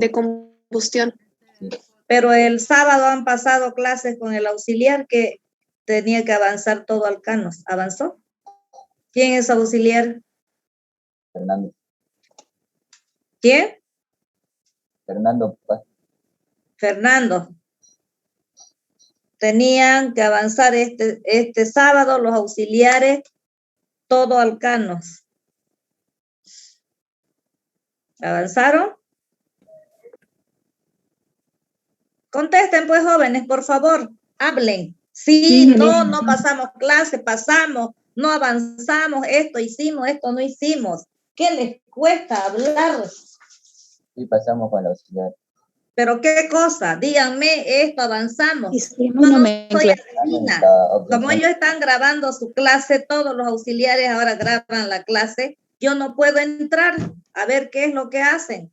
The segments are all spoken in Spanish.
de combustión. Pero el sábado han pasado clases con el auxiliar que tenía que avanzar todo alcanos. ¿Avanzó? ¿Quién es auxiliar? Fernando. ¿Quién? Fernando. Fernando. Tenían que avanzar este sábado los auxiliares, todo alcanos. ¿Avanzaron? Contesten, pues, jóvenes, por favor, hablen. Sí, no pasamos clase, pasamos, no avanzamos, esto hicimos, esto no hicimos. ¿Qué les cuesta hablar? Sí, pasamos con la auxiliar. ¿Pero qué cosa? Díganme, esto avanzamos. Hicimos nomenclatura. Como ellos están grabando su clase, todos los auxiliares ahora graban la clase, yo no puedo entrar a ver qué es lo que hacen.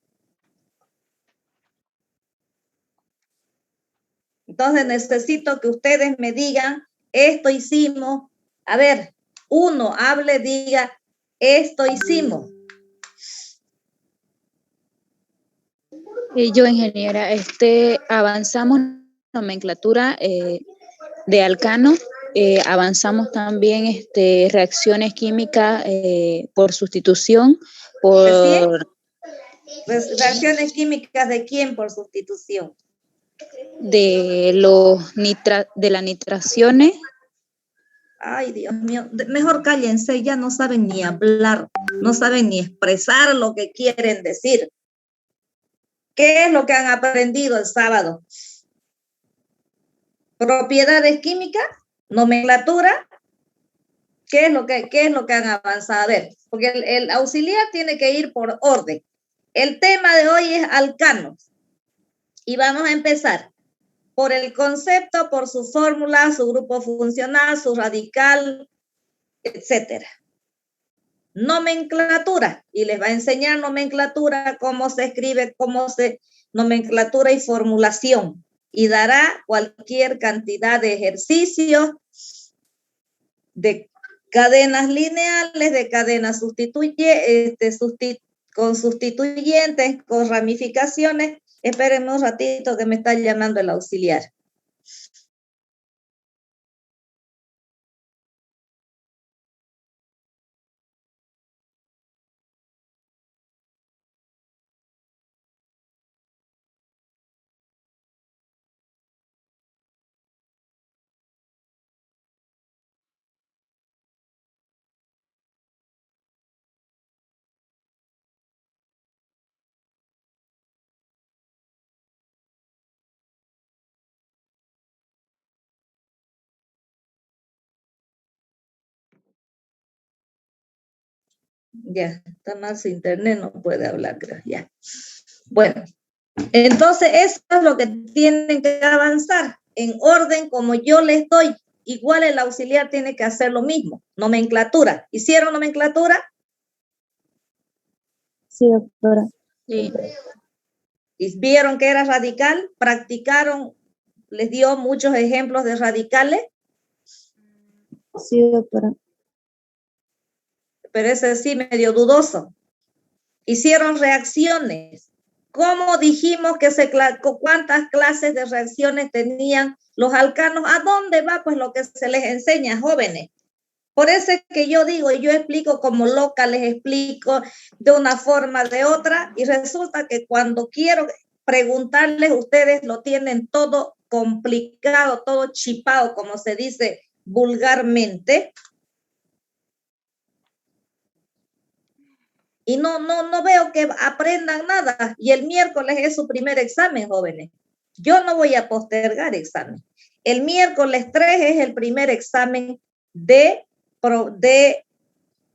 Entonces necesito que ustedes me digan, esto hicimos. A ver, uno hable, diga, esto hicimos. Yo, ingeniera, avanzamos nomenclatura de alcano, avanzamos también reacciones químicas por sustitución, por... ¿Reacciones químicas de quién por sustitución? De las nitraciones. Ay, Dios mío, mejor cállense, ya no saben ni hablar, no saben ni expresar lo que quieren decir. ¿Qué es lo que han aprendido el sábado? Propiedades químicas, nomenclatura. ¿Qué es lo que han avanzado? A ver, porque el auxiliar tiene que ir por orden. El tema de hoy es alcanos. Y vamos a empezar por el concepto, por su fórmula, su grupo funcional, su radical, etcétera. Nomenclatura, y les va a enseñar nomenclatura, cómo se escribe, nomenclatura y formulación, y dará cualquier cantidad de ejercicios, de cadenas lineales, de cadenas con sustituyentes, con ramificaciones. Espérenme un ratito que me está llamando el auxiliar. Ya, está mal su internet, no puede hablar, creo, ya. Bueno, entonces eso es lo que tienen que avanzar, en orden como yo les doy. Igual el auxiliar tiene que hacer lo mismo, nomenclatura. ¿Hicieron nomenclatura? Sí, doctora. Sí. ¿Y vieron que era radical? ¿Practicaron? ¿Les dio muchos ejemplos de radicales? Sí, doctora. Pero ese sí medio dudoso. Hicieron reacciones. ¿Cómo dijimos que cuántas clases de reacciones tenían los alcanos? ¿A dónde va? Pues lo que se les enseña, jóvenes. Por eso es que yo digo, yo explico como loca, les explico de una forma, de otra, y resulta que cuando quiero preguntarles, ustedes lo tienen todo complicado, todo chipado, como se dice vulgarmente. Y no veo que aprendan nada. Y el miércoles es su primer examen, jóvenes. Yo no voy a postergar examen. El miércoles 3 es el primer examen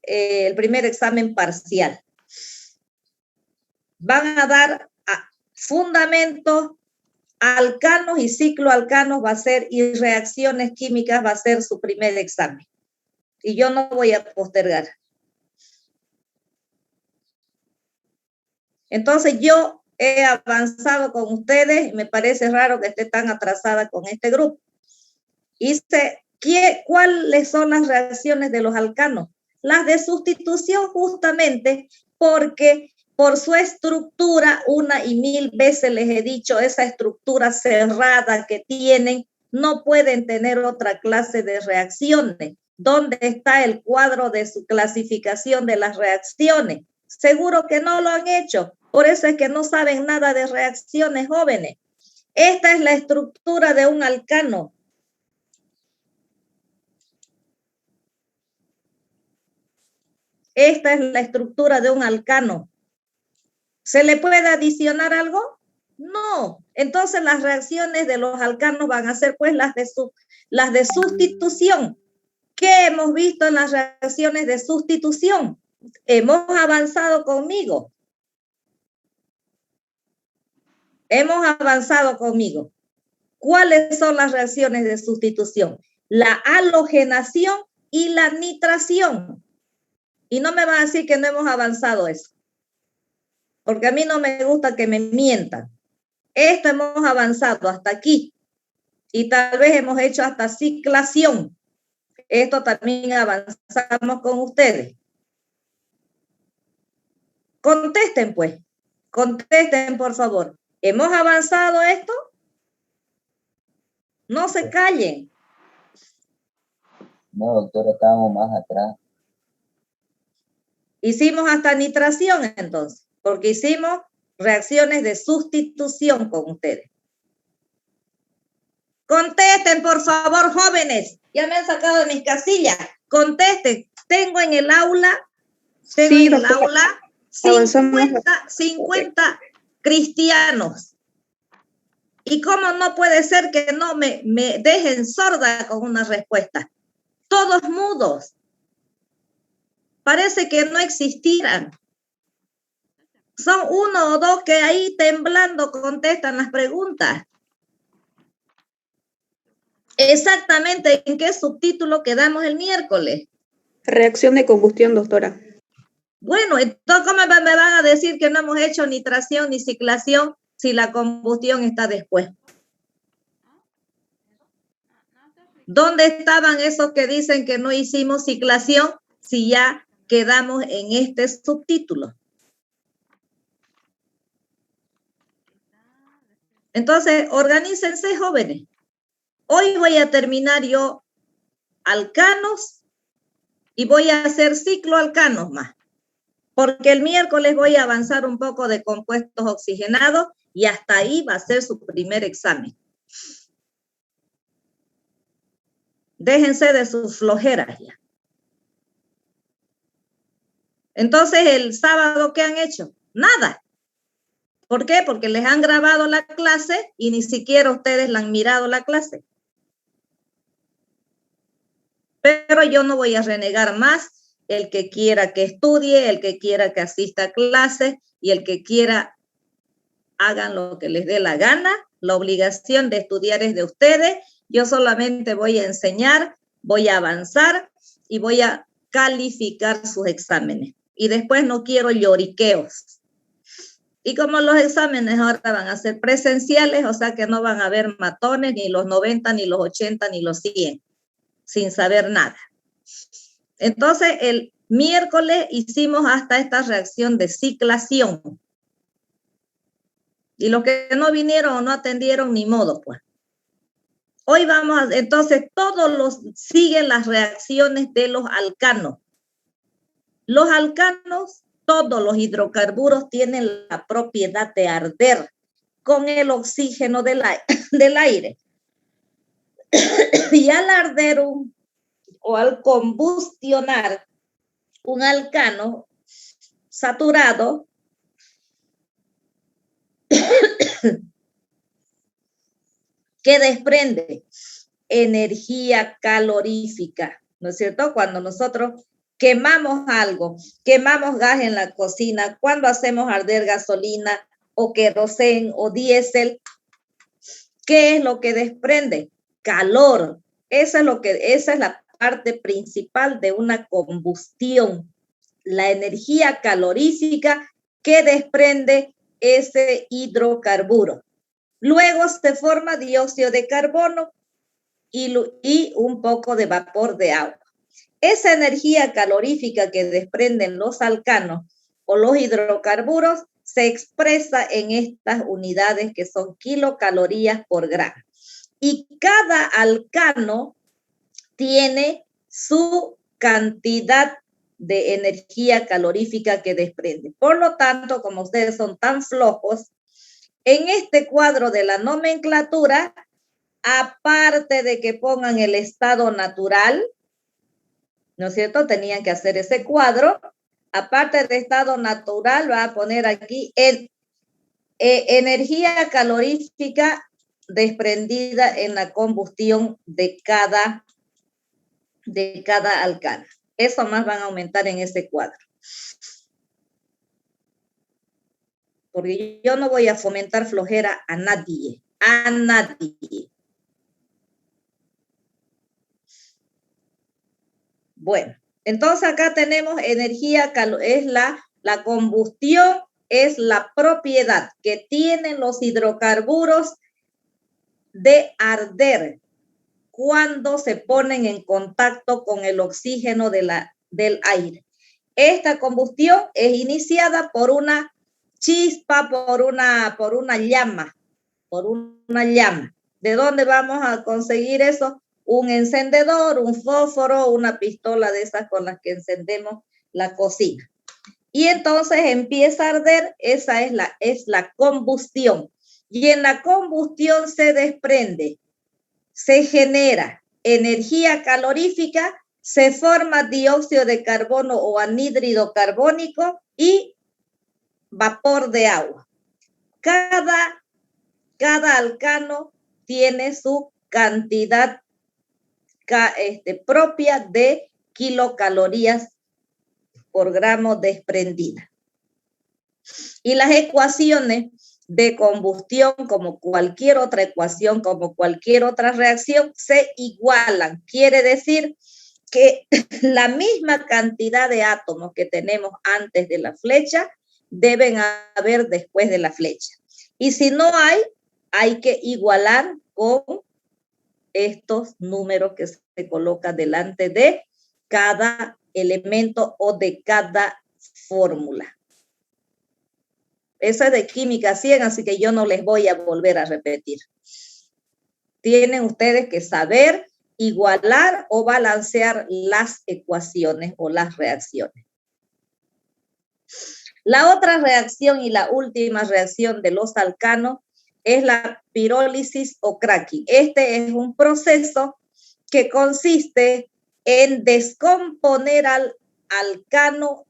el primer examen parcial. Van a dar fundamentos, alcanos y cicloalcanos va a ser, y reacciones químicas va a ser su primer examen. Y yo no voy a postergar. Entonces yo he avanzado con ustedes, me parece raro que esté tan atrasada con este grupo. ¿Cuáles son las reacciones de los alcanos? Las de sustitución, justamente porque por su estructura, una y mil veces les he dicho, esa estructura cerrada que tienen, no pueden tener otra clase de reacciones. ¿Dónde está el cuadro de su clasificación de las reacciones? Seguro que no lo han hecho. Por eso es que no saben nada de reacciones, jóvenes. Esta es la estructura de un alcano. Esta es la estructura de un alcano. ¿Se le puede adicionar algo? No. Entonces las reacciones de los alcanos van a ser pues las de sustitución. ¿Qué hemos visto en las reacciones de sustitución? Hemos avanzado conmigo. Hemos avanzado conmigo. ¿Cuáles son las reacciones de sustitución? La halogenación y la nitración. Y no me van a decir que no hemos avanzado eso. Porque a mí no me gusta que me mientan. Esto hemos avanzado hasta aquí. Y tal vez hemos hecho hasta ciclación. Esto también avanzamos con ustedes. Contesten, pues. Contesten, por favor. ¿Hemos avanzado esto? No se callen. No, doctora, estábamos más atrás. Hicimos hasta nitración, entonces, porque hicimos reacciones de sustitución con ustedes. Contesten, por favor, jóvenes. Ya me han sacado de mis casillas. Contesten. Tengo en el aula, 50 cristianos. ¿Y cómo no puede ser que no me dejen sorda con una respuesta? Todos mudos. Parece que no existieran. Son uno o dos que ahí temblando contestan las preguntas. Exactamente en qué subtítulo quedamos el miércoles. Reacción de combustión, doctora. Bueno, entonces, ¿cómo me van a decir que no hemos hecho nitración ni ciclación si la combustión está después? ¿Dónde estaban esos que dicen que no hicimos ciclación si ya quedamos en este subtítulo? Entonces, organícense, jóvenes. Hoy voy a terminar yo alcanos y voy a hacer cicloalcanos más. Porque el miércoles voy a avanzar un poco de compuestos oxigenados y hasta ahí va a ser su primer examen. Déjense de sus flojeras ya. Entonces, el sábado, ¿qué han hecho? Nada. ¿Por qué? Porque les han grabado la clase y ni siquiera ustedes la han mirado la clase. Pero yo no voy a renegar más. El que quiera que estudie, el que quiera que asista a clases y el que quiera hagan lo que les dé la gana. La obligación de estudiar es de ustedes. Yo solamente voy a enseñar, voy a avanzar y voy a calificar sus exámenes. Y después no quiero lloriqueos. Y como los exámenes ahora van a ser presenciales, o sea que no van a haber matones, ni los 90, ni los 80, ni los 100, sin saber nada. Entonces, el miércoles hicimos hasta esta reacción de ciclación. Y los que no vinieron o no atendieron, ni modo, pues. Hoy vamos a, entonces, siguen las reacciones de los alcanos. Los alcanos, todos los hidrocarburos tienen la propiedad de arder con el oxígeno del aire. Y al arder o al combustionar un alcano saturado, que desprende energía calorífica, ¿no es cierto? Cuando nosotros quemamos algo, quemamos gas en la cocina, cuando hacemos arder gasolina o queroseno o diésel, ¿qué es lo que desprende? Calor. Esa es la parte principal de una combustión, la energía calorífica que desprende ese hidrocarburo. Luego se forma dióxido de carbono y un poco de vapor de agua. Esa energía calorífica que desprenden los alcanos o los hidrocarburos se expresa en estas unidades que son kilocalorías por gramo. Y cada alcano tiene su cantidad de energía calorífica que desprende. Por lo tanto, como ustedes son tan flojos, en este cuadro de la nomenclatura, aparte de que pongan el estado natural, ¿no es cierto? Tenían que hacer ese cuadro. Aparte de estado natural, va a poner aquí energía calorífica desprendida en la combustión de cada alcano. Eso más van a aumentar en ese cuadro. Porque yo no voy a fomentar flojera a nadie, a nadie. Bueno, entonces acá tenemos energía, es la combustión, es la propiedad que tienen los hidrocarburos de arder cuando se ponen en contacto con el oxígeno del aire. Esta combustión es iniciada por una chispa, por una llama. ¿De dónde vamos a conseguir eso? Un encendedor, un fósforo, una pistola de esas con las que encendemos la cocina. Y entonces empieza a arder, esa es la combustión. Y en la combustión se desprende, se genera energía calorífica, se forma dióxido de carbono o anhídrido carbónico y vapor de agua. Cada alcano tiene su cantidad propia de kilocalorías por gramo desprendida. Y las ecuaciones de combustión, como cualquier otra ecuación, como cualquier otra reacción, se igualan. Quiere decir que la misma cantidad de átomos que tenemos antes de la flecha deben haber después de la flecha. Y si no hay que igualar con estos números que se colocan delante de cada elemento o de cada fórmula. Eso es de química 100, así que yo no les voy a volver a repetir. Tienen ustedes que saber igualar o balancear las ecuaciones o las reacciones. La otra reacción y la última reacción de los alcanos es la pirólisis o cracking. Este es un proceso que consiste en descomponer al alcano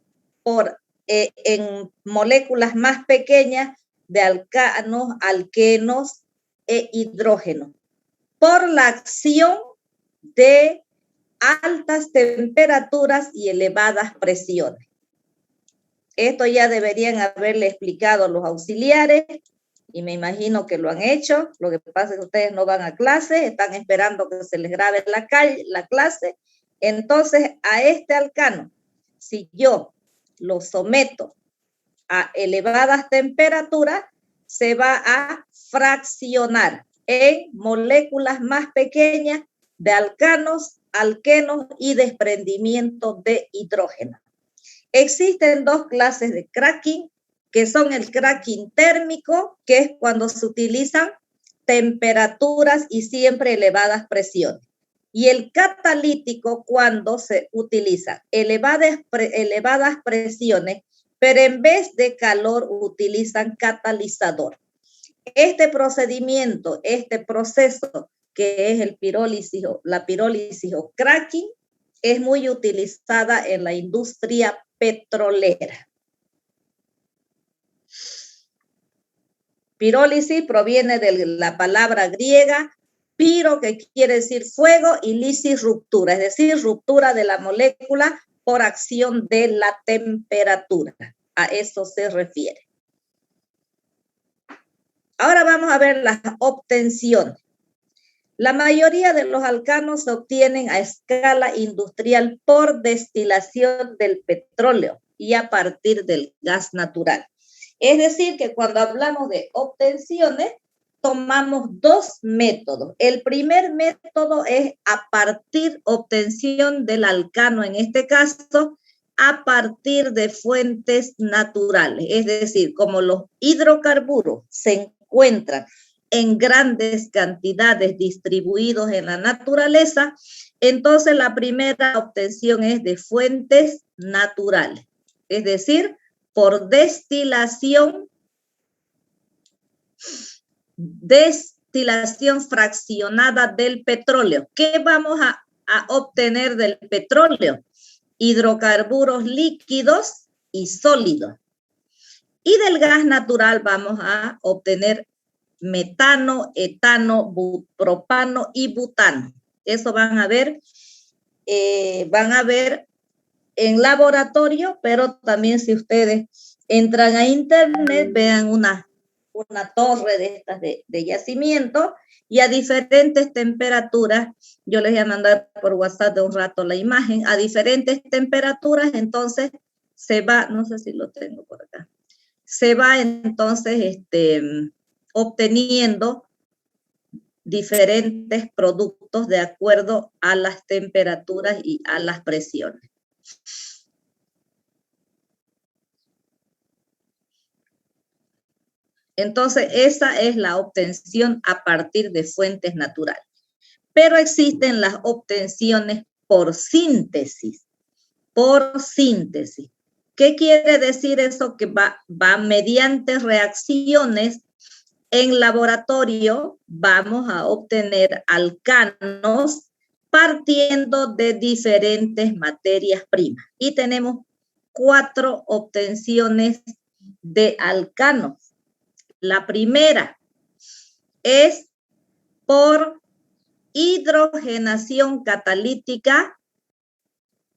en moléculas más pequeñas de alcanos, alquenos e hidrógeno por la acción de altas temperaturas y elevadas presiones. Esto ya deberían haberle explicado los auxiliares y me imagino que lo han hecho. Lo que pasa es que ustedes no van a clase, están esperando que se les grabe la clase. Entonces, a este alcano, si yo lo someto a elevadas temperaturas, se va a fraccionar en moléculas más pequeñas de alcanos, alquenos y desprendimiento de hidrógeno. Existen dos clases de cracking, que son el cracking térmico, que es cuando se utilizan temperaturas y siempre elevadas presiones. Y el catalítico, cuando se utilizan elevadas presiones, pero en vez de calor utilizan catalizador. Este procedimiento, este proceso que es la pirólisis o cracking, es muy utilizada en la industria petrolera. Pirólisis proviene de la palabra griega piro, que quiere decir fuego, y lisis, ruptura, es decir, ruptura de la molécula por acción de la temperatura. A eso se refiere. Ahora vamos a ver las obtenciones. La mayoría de los alcanos se obtienen a escala industrial por destilación del petróleo y a partir del gas natural. Es decir, que cuando hablamos de obtenciones, tomamos dos métodos. El primer método es obtención del alcano, en este caso, a partir de fuentes naturales. Es decir, como los hidrocarburos se encuentran en grandes cantidades distribuidos en la naturaleza, entonces la primera obtención es de fuentes naturales. Es decir, por destilación fraccionada del petróleo. ¿Qué vamos a obtener del petróleo? Hidrocarburos líquidos y sólidos. Y del gas natural vamos a obtener metano, etano, propano y butano. Eso van a ver en laboratorio, pero también si ustedes entran a internet, vean una torre de estas de yacimiento y a diferentes temperaturas, yo les voy a mandar por WhatsApp de un rato la imagen, a diferentes temperaturas, entonces se va, no sé si lo tengo por acá, se va entonces obteniendo diferentes productos de acuerdo a las temperaturas y a las presiones. Entonces, esa es la obtención a partir de fuentes naturales. Pero existen las obtenciones por síntesis. Por síntesis. ¿Qué quiere decir eso? Que va mediante reacciones en laboratorio, vamos a obtener alcanos partiendo de diferentes materias primas. Y tenemos 4 obtenciones de alcanos. La primera es por hidrogenación catalítica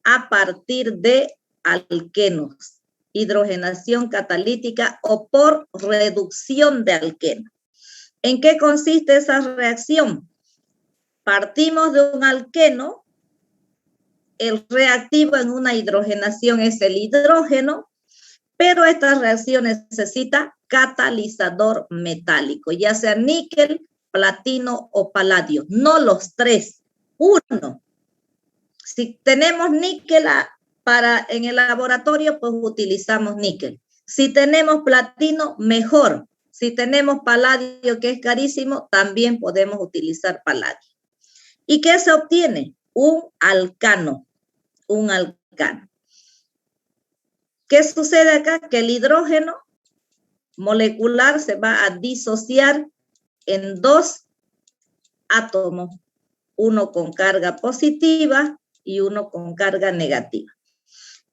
a partir de alquenos. Hidrogenación catalítica o por reducción de alqueno. ¿En qué consiste esa reacción? Partimos de un alqueno, el reactivo en una hidrogenación es el hidrógeno, pero esta reacción necesita catalizador metálico, ya sea níquel, platino o paladio, no los 3, uno. Si tenemos níquel en el laboratorio, pues utilizamos níquel. Si tenemos platino, mejor. Si tenemos paladio, que es carísimo, también podemos utilizar paladio. ¿Y qué se obtiene? Un alcano. Un alcano. ¿Qué sucede acá? Que el hidrógeno molecular se va a disociar en 2 átomos, uno con carga positiva y uno con carga negativa.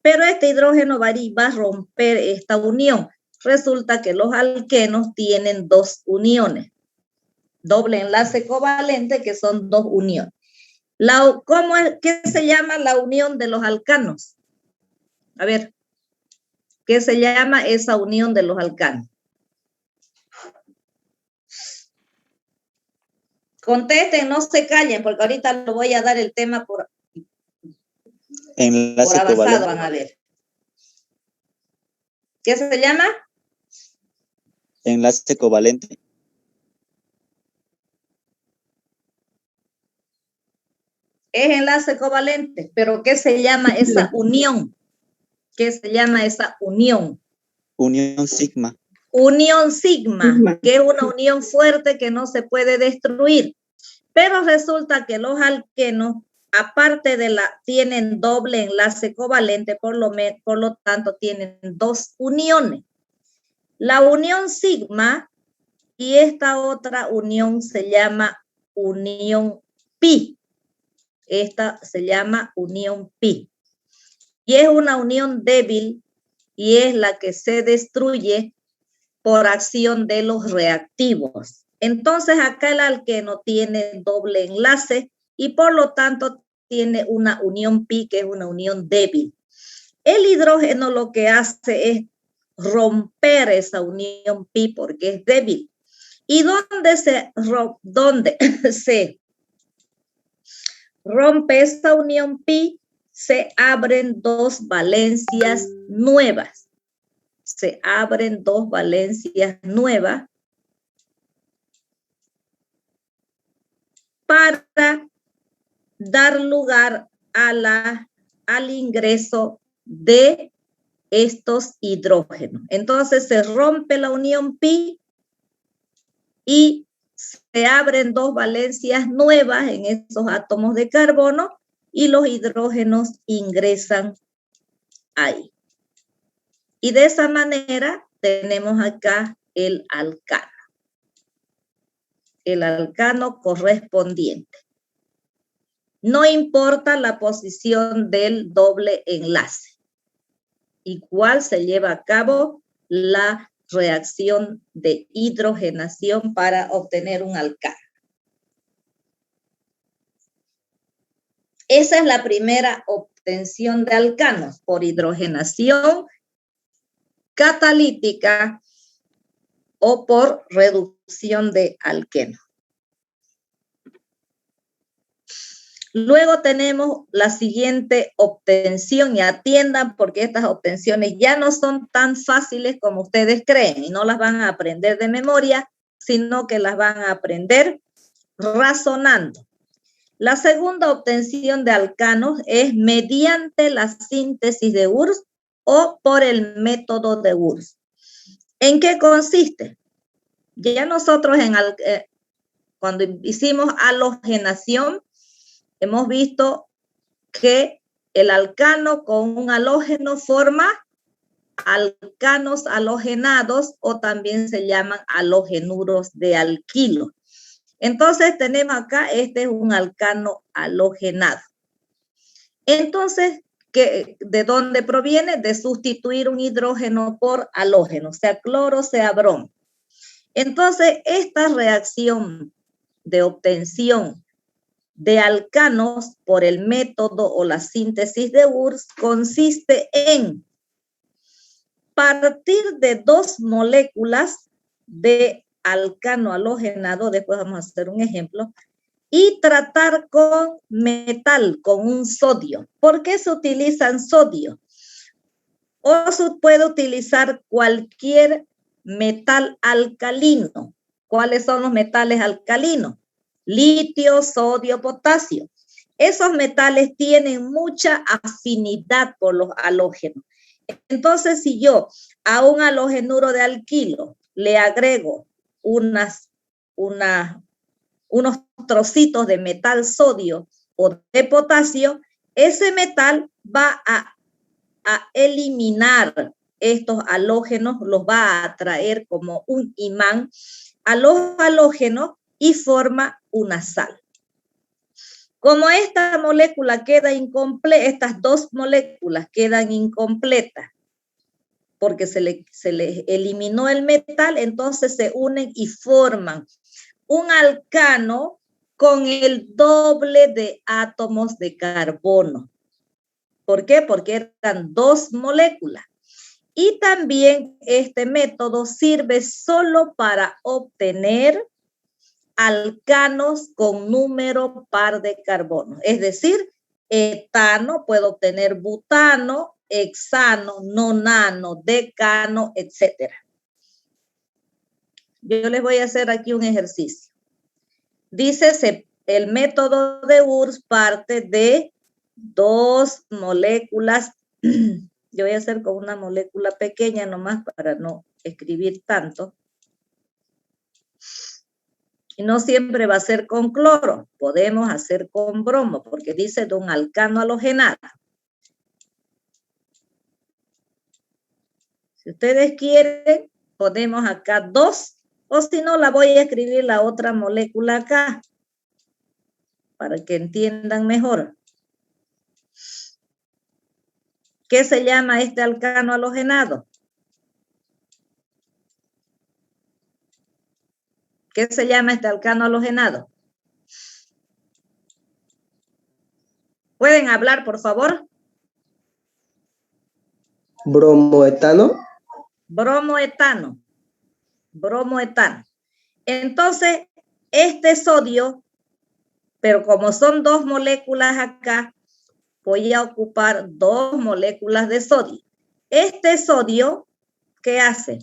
Pero este hidrógeno va a romper esta unión. Resulta que los alquenos tienen 2 uniones, doble enlace covalente, que son 2 uniones. ¿Qué se llama la unión de los alcanos? A ver, ¿qué se llama esa unión de los alcanos? Contesten, no se callen, porque ahorita lo voy a dar el tema por avanzado, covalente. Van a ver. ¿Qué se llama? Enlace covalente. Es enlace covalente, pero ¿qué se llama esa unión? ¿Qué se llama esa unión? Unión sigma. Unión sigma, que es una unión fuerte que no se puede destruir. Pero resulta que los alquenos, aparte de tienen doble enlace covalente, por lo tanto tienen 2 uniones. La unión sigma y esta otra unión se llama unión pi. Esta se llama unión pi. Y es una unión débil y es la que se destruye por acción de los reactivos. Entonces acá el alqueno tiene doble enlace y por lo tanto tiene una unión pi, que es una unión débil. El hidrógeno lo que hace es romper esa unión pi porque es débil. ¿Y dónde se rompe esta unión pi? Se abren 2 valencias nuevas. Se abren 2 valencias nuevas para dar lugar al ingreso de estos hidrógenos. Entonces se rompe la unión pi y se abren dos valencias nuevas en esos átomos de carbono y los hidrógenos ingresan ahí. Y de esa manera tenemos acá el alcano correspondiente. No importa la posición del doble enlace. Igual se lleva a cabo la reacción de hidrogenación para obtener un alcano. Esa es la primera obtención de alcanos por hidrogenación catalítica o por reducción de alqueno. Luego tenemos la siguiente obtención y atiendan porque estas obtenciones ya no son tan fáciles como ustedes creen y no las van a aprender de memoria, sino que las van a aprender razonando. La segunda obtención de alcanos es mediante la síntesis de Wurtz o por el método de Wurtz. ¿En qué consiste? Ya nosotros cuando hicimos halogenación, hemos visto que el alcano con un halógeno forma alcanos halogenados o también se llaman halogenuros de alquilo. Entonces tenemos acá, este es un alcano halogenado. Entonces, ¿de dónde proviene? De sustituir un hidrógeno por halógeno, sea cloro, sea bromo. Entonces, esta reacción de obtención de alcanos por el método o la síntesis de Wurtz consiste en partir de dos moléculas de alcano halogenado, después vamos a hacer un ejemplo, y tratar con metal, con un sodio. ¿Por qué se utilizan sodio? O se puede utilizar cualquier metal alcalino. ¿Cuáles son los metales alcalinos? Litio, sodio, potasio. Esos metales tienen mucha afinidad por los halógenos. Entonces, si yo a un halogenuro de alquilo le agrego unos trocitos de metal sodio o de potasio, ese metal va a eliminar estos halógenos, los va a atraer como un imán a los halógenos y forma una sal. Como esta molécula queda incompleta, estas dos moléculas quedan incompletas porque se le eliminó el metal, entonces se unen y forman un alcano con el doble de átomos de carbono. ¿Por qué? Porque eran dos moléculas. Y también este método sirve solo para obtener alcanos con número par de carbono. Es decir, etano, puedo obtener butano, hexano, nonano, decano, etc. Yo les voy a hacer aquí un ejercicio. Dice, el método de Wurtz parte de dos moléculas. Yo voy a hacer con una molécula pequeña nomás para no escribir tanto. Y no siempre va a ser con cloro, podemos hacer con bromo, porque dice de un alcano halogenado. Si ustedes quieren, ponemos acá dos, o si no, la voy a escribir la otra molécula acá, para que entiendan mejor. ¿Qué se llama este alcano halogenado? ¿Qué se llama este alcano halogenado? ¿Pueden hablar, por favor? Bromoetano. Bromoetano. Bromoetano. Entonces, este sodio, pero como son dos moléculas acá, voy a ocupar dos moléculas de sodio. Este sodio, ¿qué hace?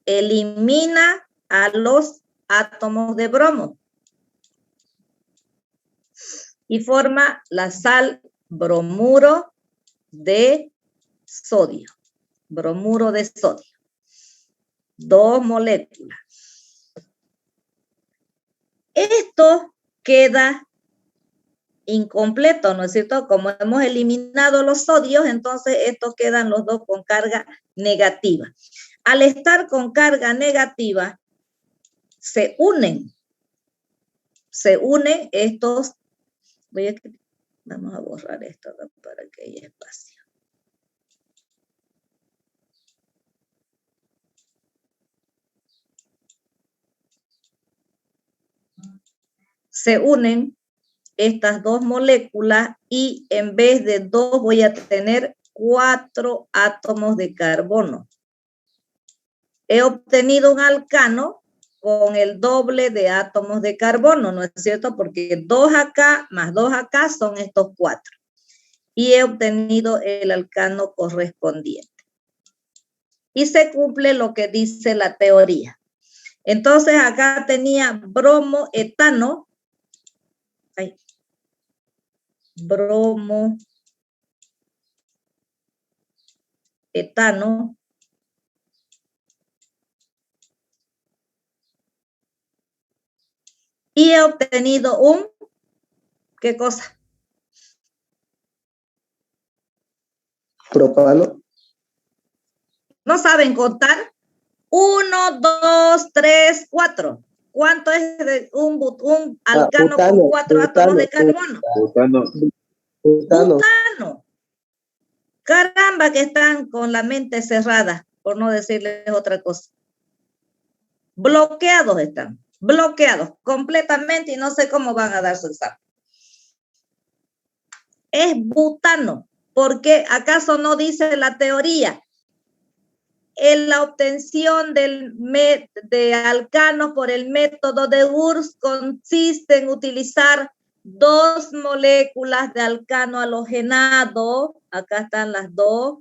Elimina a los átomos de bromo y forma la sal bromuro de sodio, bromuro de sodio. 2 moléculas. Esto queda incompleto, ¿no es cierto? Como hemos eliminado los sodios, entonces estos quedan los dos con carga negativa. Al estar con carga negativa, se unen estos. Vamos a borrar esto para que haya espacio. Se unen estas dos moléculas y en vez de 2 voy a tener 4 átomos de carbono. He obtenido un alcano con el doble de átomos de carbono, ¿no es cierto? Porque 2 acá más 2 acá son estos 4. Y he obtenido el alcano correspondiente. Y se cumple lo que dice la teoría. Entonces acá tenía bromoetano. Bromoetano. Y he obtenido un, ¿qué cosa? Propano. ¿No saben contar? 1, 2, 3, 4. ¿Cuánto es de un alcano butano, con 4 átomos de carbono? Butano. Butano. Caramba que están con la mente cerrada, por no decirles otra cosa. Bloqueados están, bloqueados completamente y no sé cómo van a dar su examen. Es butano, porque ¿acaso no dice la teoría? En la obtención de alcanos por el método de Wurtz consiste en utilizar 2 moléculas de alcano halogenado. Acá están las 2.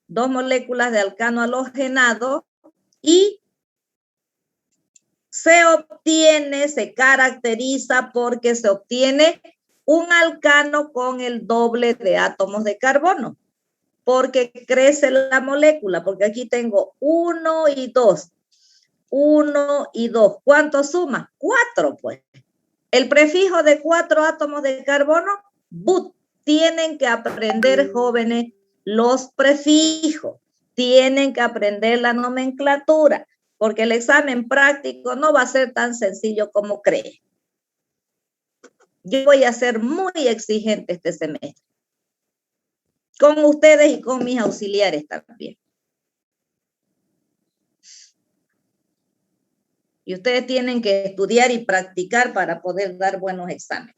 2 moléculas de alcano halogenado y se caracteriza porque se obtiene un alcano con el doble de átomos de carbono. Porque crece la molécula, porque aquí tengo 1 y 2. 1 y 2. ¿Cuánto suma? 4, pues. El prefijo de 4 átomos de carbono, but. Tienen que aprender, jóvenes, los prefijos. Tienen que aprender la nomenclatura, porque el examen práctico no va a ser tan sencillo como creen. Yo voy a ser muy exigente este semestre. Con ustedes y con mis auxiliares también. Y ustedes tienen que estudiar y practicar para poder dar buenos exámenes.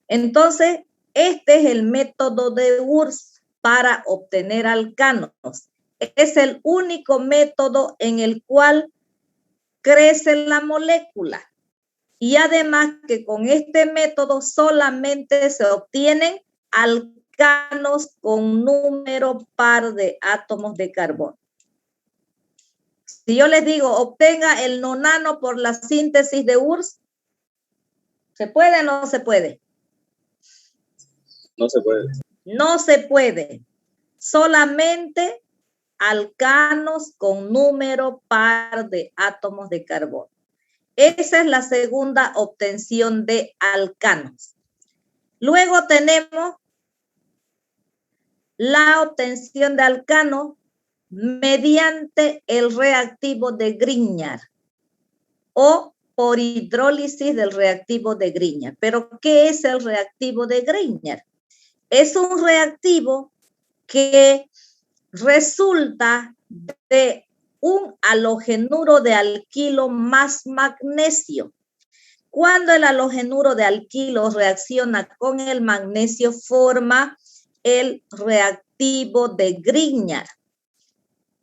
Entonces, este es el método de Wurtz para obtener alcanos. Es el único método en el cual crece la molécula. Y además que con este método solamente se obtienen alcanos con número par de átomos de carbono. Si yo les digo, obtenga el nonano por la síntesis de Wurtz, ¿se puede o no se puede? No se puede. No se puede. Solamente alcanos con número par de átomos de carbono. Esa es la segunda obtención de alcanos. Luego tenemos la obtención de alcanos mediante el reactivo de Grignard o por hidrólisis del reactivo de Grignard. ¿Pero qué es el reactivo de Grignard? Es un reactivo que resulta de un halogenuro de alquilo más magnesio. Cuando el halogenuro de alquilo reacciona con el magnesio, forma el reactivo de Grignard,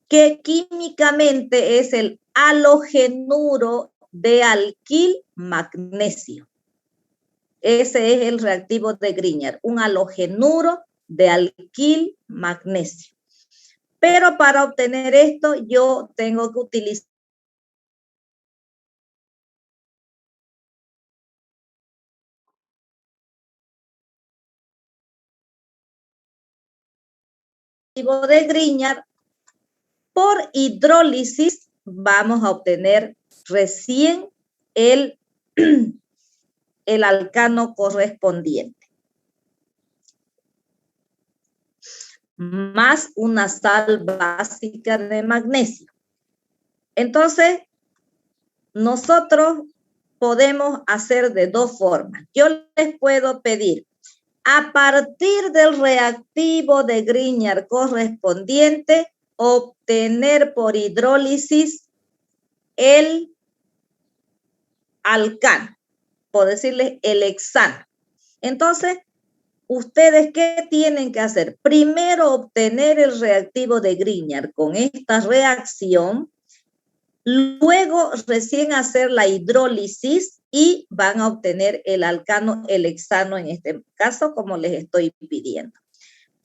que químicamente es el halogenuro de alquil magnesio. Ese es el reactivo de Grignard, un halogenuro de alquil magnesio. Pero para obtener esto, yo tengo que utilizar reactivo de Grignard, por hidrólisis vamos a obtener recién el alcano correspondiente, más una sal básica de magnesio. Entonces, nosotros podemos hacer de dos formas. Yo les puedo pedir, a partir del reactivo de Grignard correspondiente, obtener por hidrólisis el alcano, por decirles el hexano. Entonces, ¿ustedes qué tienen que hacer? Primero obtener el reactivo de Grignard con esta reacción, luego recién hacer la hidrólisis y van a obtener el alcano, el hexano en este caso, como les estoy pidiendo.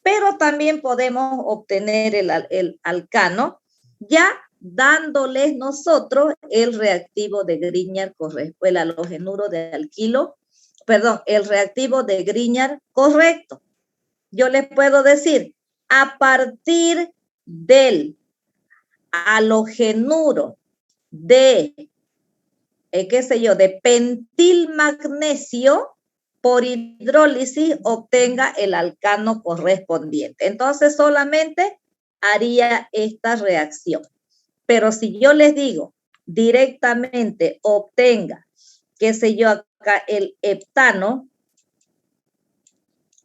Pero también podemos obtener el alcano ya dándoles nosotros el reactivo de Grignard, el halogenuro de alquilo, perdón, el reactivo de Grignard correcto. Yo les puedo decir, a partir del halogenuro de, qué sé yo, de pentilmagnesio, por hidrólisis obtenga el alcano correspondiente. Entonces solamente haría esta reacción. Pero si yo les digo directamente obtenga, qué sé yo, acá el heptano,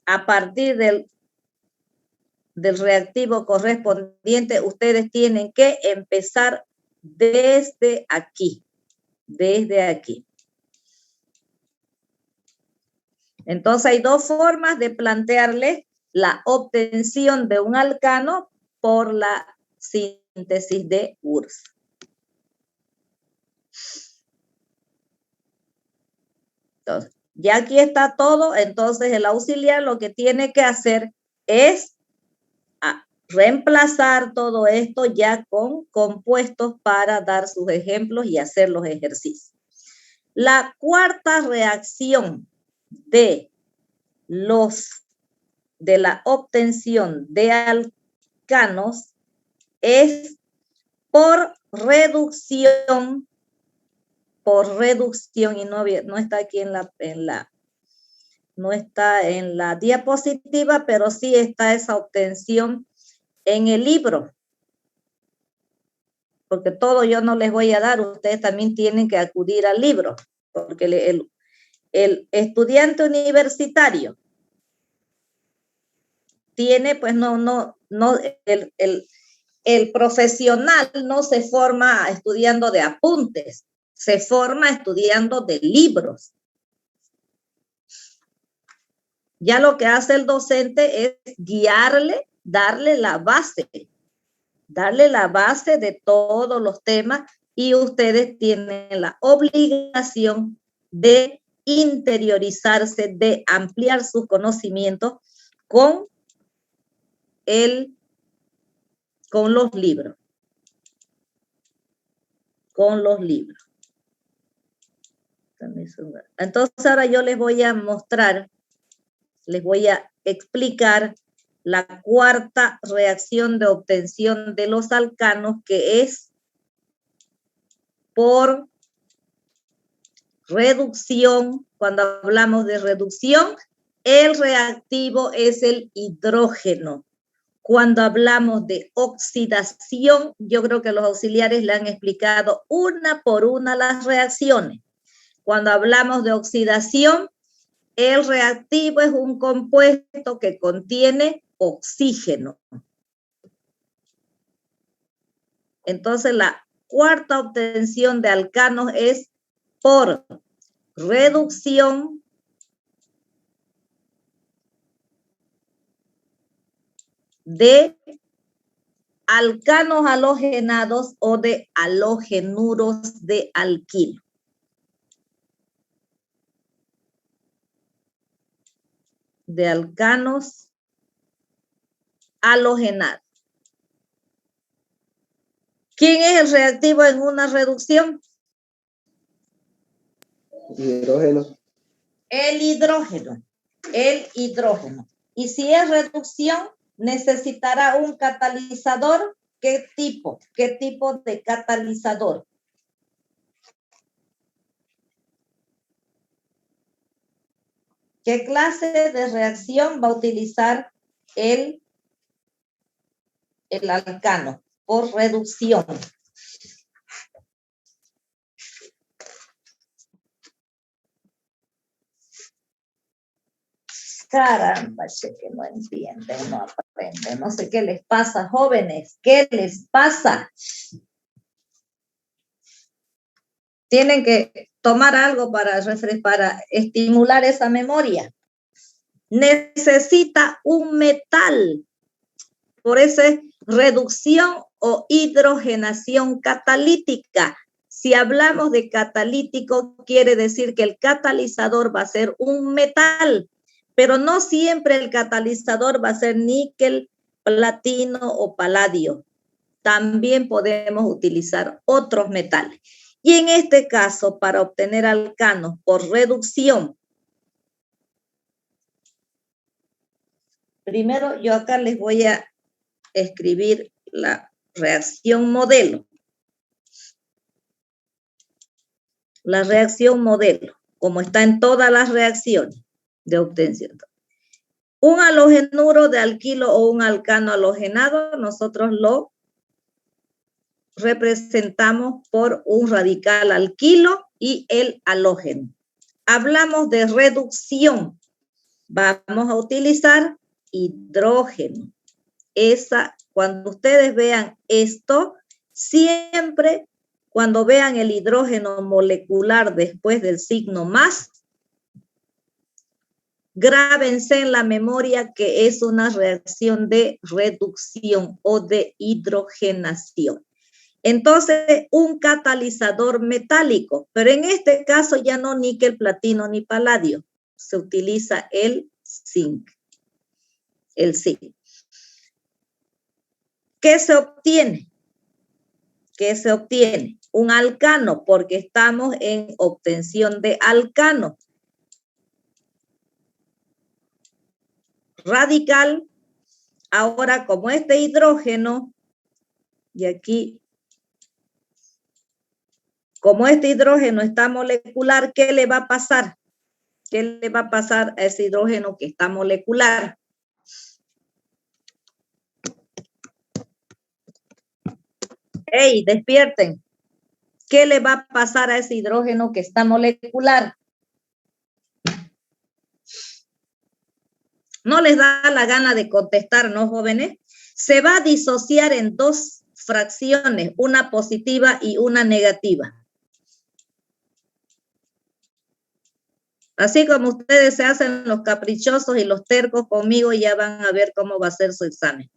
a partir del reactivo correspondiente, ustedes tienen que empezar desde aquí, desde aquí. Entonces hay dos formas de plantearles la obtención de un alcano por la síntesis de Urs. Entonces, ya aquí está todo, entonces el auxiliar lo que tiene que hacer es reemplazar todo esto ya con compuestos para dar sus ejemplos y hacer los ejercicios. La cuarta reacción de la obtención de alcanos es por reducción, y no está aquí no está en la diapositiva, pero sí está esa obtención en el libro, porque todo yo no les voy a dar, ustedes también tienen que acudir al libro, porque el estudiante universitario tiene, pues el profesional no se forma estudiando de apuntes, se forma estudiando de libros. Ya lo que hace el docente es guiarle, darle la base de todos los temas y ustedes tienen la obligación de interiorizarse, de ampliar sus conocimientos con los libros. Con los libros. Entonces ahora yo les voy a mostrar, les voy a explicar la cuarta reacción de obtención de los alcanos, que es por reducción. Cuando hablamos de reducción, el reactivo es el hidrógeno. Cuando hablamos de oxidación, yo creo que los auxiliares le han explicado una por una las reacciones. Cuando hablamos de oxidación, el reactivo es un compuesto que contiene oxígeno. Entonces, la cuarta obtención de alcanos es por reducción de alcanos halogenados o de halogenuros de alquilo. De alcanos halogenados. ¿Quién es el reactivo en una reducción? Hidrógeno. El hidrógeno. El hidrógeno. Y si es reducción, necesitará un catalizador. ¿Qué tipo? ¿Qué tipo de catalizador? ¿Qué clase de reacción va a utilizar el alcano? Por reducción. Caramba, que no entienden, no aprenden. No sé qué les pasa, jóvenes. ¿Qué les pasa? Tienen que tomar algo para estimular esa memoria. Necesita un metal. Por eso es reducción o hidrogenación catalítica. Si hablamos de catalítico, quiere decir que el catalizador va a ser un metal, pero no siempre el catalizador va a ser níquel, platino o paladio. También podemos utilizar otros metales. Y en este caso, para obtener alcanos por reducción, primero yo acá les voy a escribir la reacción modelo. La reacción modelo, como está en todas las reacciones de obtención. Un halogenuro de alquilo o un alcano halogenado, nosotros lo representamos por un radical alquilo y el halógeno. Hablamos de reducción. Vamos a utilizar hidrógeno. Cuando ustedes vean esto, siempre cuando vean el hidrógeno molecular después del signo más, grábense en la memoria que es una reacción de reducción o de hidrogenación. Entonces, un catalizador metálico, pero en este caso ya no níquel, platino ni paladio, se utiliza el zinc. El zinc. ¿Qué se obtiene? ¿Qué se obtiene? Un alcano, porque estamos en obtención de alcano. Radical. Ahora, como este hidrógeno, y aquí, como este hidrógeno está molecular, ¿qué le va a pasar? ¿Qué le va a pasar a ese hidrógeno que está molecular? ¡Ey, despierten! ¿Qué le va a pasar a ese hidrógeno que está molecular? No les da la gana de contestar, ¿no, jóvenes? Se va a disociar en dos fracciones, una positiva y una negativa. Así como ustedes se hacen los caprichosos y los tercos conmigo, ya van a ver cómo va a ser su examen.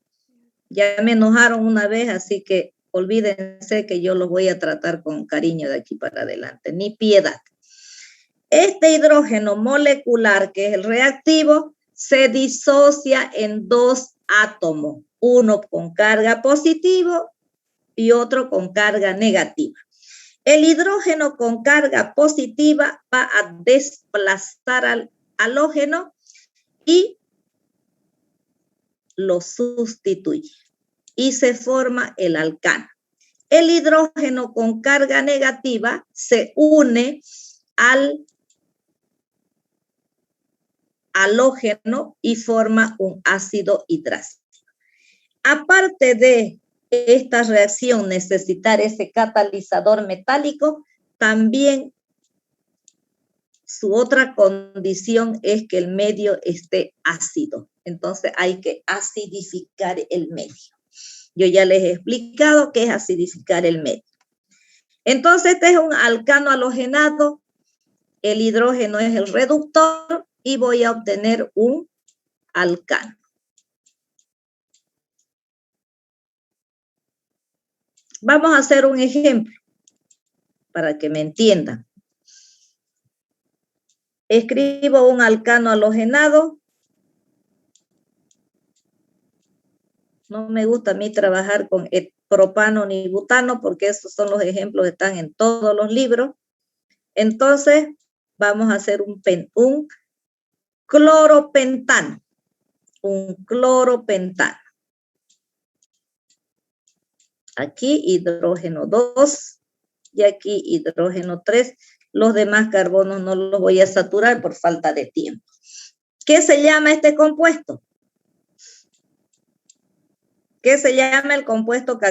Ya me enojaron una vez, así que olvídense que yo los voy a tratar con cariño de aquí para adelante, ni piedad. Este hidrógeno molecular, que es el reactivo, se disocia en dos átomos, uno con carga positiva y otro con carga negativa. El hidrógeno con carga positiva va a desplazar al halógeno y lo sustituye y se forma el alcano. El hidrógeno con carga negativa se une al halógeno y forma un ácido hidrácido. Aparte de esta reacción necesitar ese catalizador metálico, también su otra condición es que el medio esté ácido. Entonces hay que acidificar el medio. Yo ya les he explicado qué es acidificar el medio. Entonces este es un alcano halogenado, el hidrógeno es el reductor y voy a obtener un alcano. Vamos a hacer un ejemplo para que me entiendan. Escribo un alcano halogenado. No me gusta a mí trabajar con propano ni butano porque esos son los ejemplos que están en todos los libros. Entonces, vamos a hacer un cloropentano. un cloropentano. Aquí hidrógeno 2 y aquí hidrógeno 3. Los demás carbonos no los voy a saturar por falta de tiempo. ¿Qué se llama este compuesto? ¿Qué se llama el compuesto que